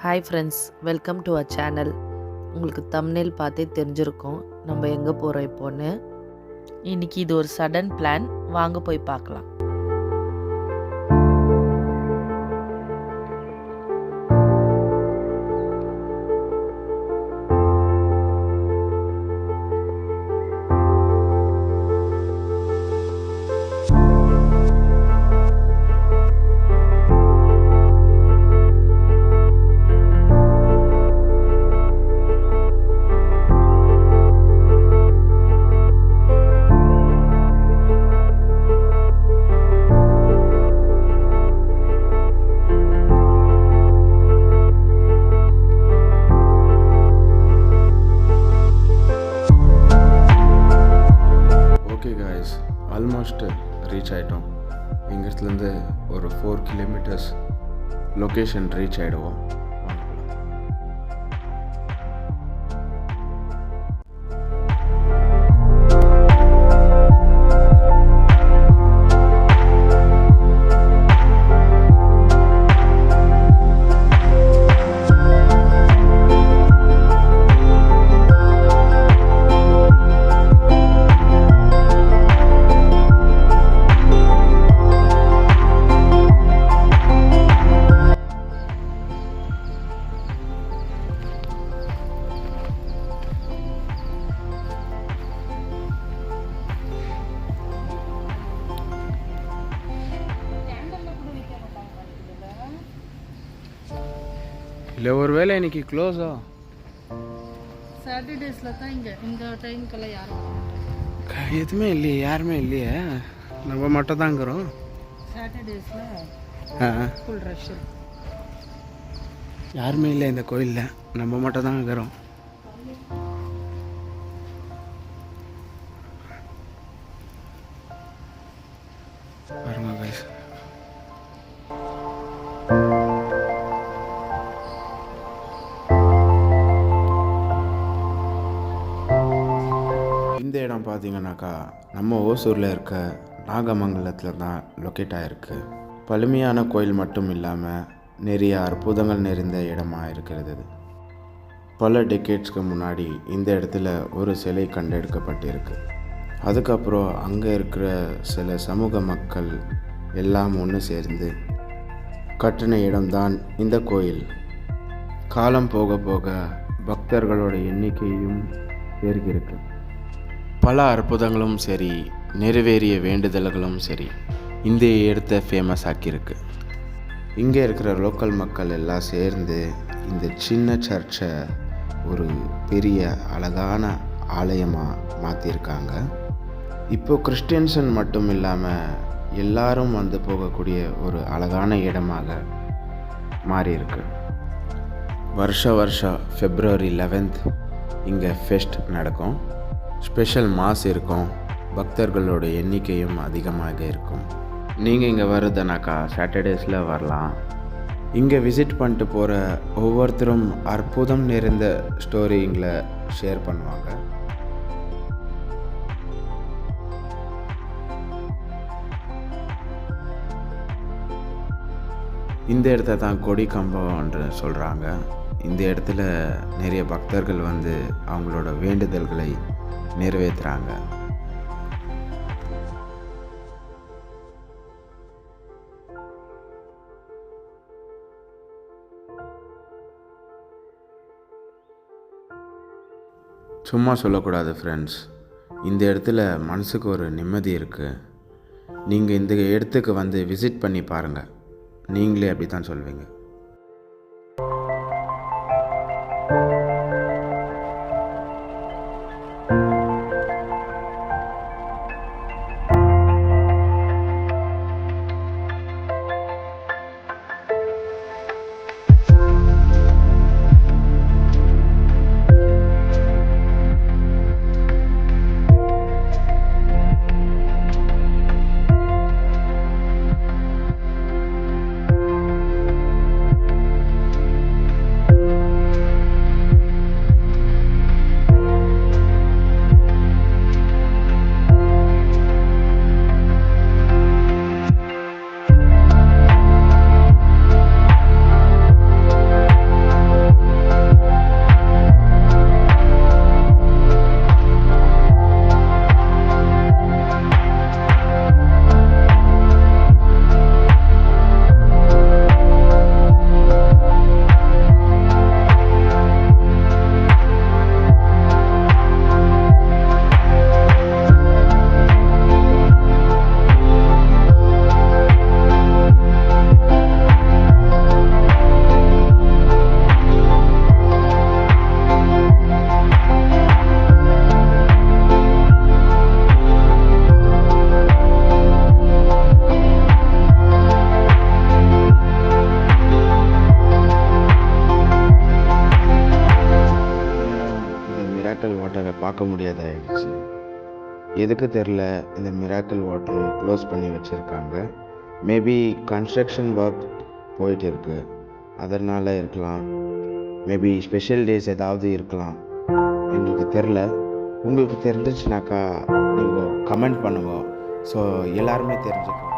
Hi friends, welcome to our channel. உங்களுக்கு thumbnail பார்த்தே தெரிஞ்சிருக்கும் நம்ம எங்கே போகிறோம் இப்போன்னு. இன்றைக்கி இது ஒரு சடன் பிளான், வாங்க போய் பார்க்கலாம். ஆல்மோஸ்ட் ரீச் ஆகிட்டோம். இங்கேருந்து ஒரு 4 கிலோமீட்டர்ஸ் லொக்கேஷன் ரீச் ஆகிடுவோம். இல்லை ஒரு வேளை இன்னைக்கு க்ளோஸா? சாட்டர்டேஸில் தான் இந்த டைமுக்கெல்லாம் யாரும் எதுவுமே இல்லையே, யாருமே இல்லையே, நம்ம மட்டும் தான் இருக்கிறோம். சாட்டர்டேஸில் ஃபுல் ரஷ். யாருமே இல்லை இந்த கோயிலில், நம்ம மட்டும் தான் இருக்கிறோம். பாருங்க guys. இந்த இடம் பார்த்தீங்கன்னாக்கா நம்ம ஓசூரில் இருக்க நாகமங்கலத்தில் தான் லொக்கேட் ஆகிருக்கு. பழமையான கோயில் மட்டும் இல்லாமல் நிறைய அற்புதங்கள் நிறைந்த இடமாக இருக்கிறது. பல டெக்கேட்ஸ்க்கு முன்னாடி இந்த இடத்துல ஒரு சிலை கண்டெடுக்கப்பட்டிருக்கு. அதுக்கப்புறம் அங்கே இருக்கிற சில சமூக மக்கள் எல்லாம் ஒன்று சேர்ந்து கட்டின இடம்தான் இந்த கோயில். காலம் போக போக பக்தர்களோட எண்ணிக்கையும் பெருகிருக்கு. பல அற்புதங்களும் சரி, நிறைவேறிய வேண்டுதல்களும் சரி, இந்த இடத்த ஃபேமஸ் ஆக்கியிருக்கு. இங்கே இருக்கிற லோக்கல் மக்கள் எல்லாம் சேர்ந்து இந்த சின்ன சர்ச்சை ஒரு பெரிய அழகான ஆலயமாக மாற்றிருக்காங்க. இப்போ கிறிஸ்டியன்ஸன் மட்டும் இல்லாமல் எல்லாரும் வந்து போகக்கூடிய ஒரு அழகான இடமாக மாறியிருக்கு. வருஷம் February 11th இங்கே ஃபெஸ்ட் நடக்கும். ஸ்பெஷல் மாஸ் இருக்கும். பக்தர்களோட எண்ணிக்கையும் அதிகமாக இருக்கும். நீங்கள் இங்கே வருதுனாக்கா சாட்டர்டேஸில் வரலாம். இங்கே விசிட் பண்ணிட்டு போகிற ஒவ்வொருத்தரும் அற்புதம் நிறைந்த ஸ்டோரிங்களை ஷேர் பண்ணுவாங்க. இந்த இடத்த தான் கொடி கம்பம் என்று சொல்கிறாங்க. இந்த இடத்துல நிறைய பக்தர்கள் வந்து அவங்களோட வேண்டுதல்களை நிறைவேற்றுறாங்க. சும்மா சொல்லக்கூடாது ஃப்ரெண்ட்ஸ், இந்த இடத்துல மனசுக்கு ஒரு நிம்மதி இருக்குது. நீங்கள் இந்த இடத்துக்கு வந்து விசிட் பண்ணி பாருங்கள், நீங்களே அப்படி தான் சொல்வீங்க. பார்க்க முடியாதாயிடுச்சு. எதுக்கு தெரில இந்த மிராக்கிள் வாட்டர் க்ளோஸ் பண்ணி வச்சுருக்காங்க. மேபி கன்ஸ்ட்ரக்ஷன் ஒர்க் போயிட்டு இருக்கு, அதனால் இருக்கலாம். மேபி ஸ்பெஷல் டேஸ் ஏதாவது இருக்கலாம், எங்களுக்கு தெரில. உங்களுக்கு தெரிஞ்சிச்சுனாக்கா நீங்கள் கமெண்ட் பண்ணுங்க, ஸோ எல்லாருமே தெரிஞ்சுக்கோங்க.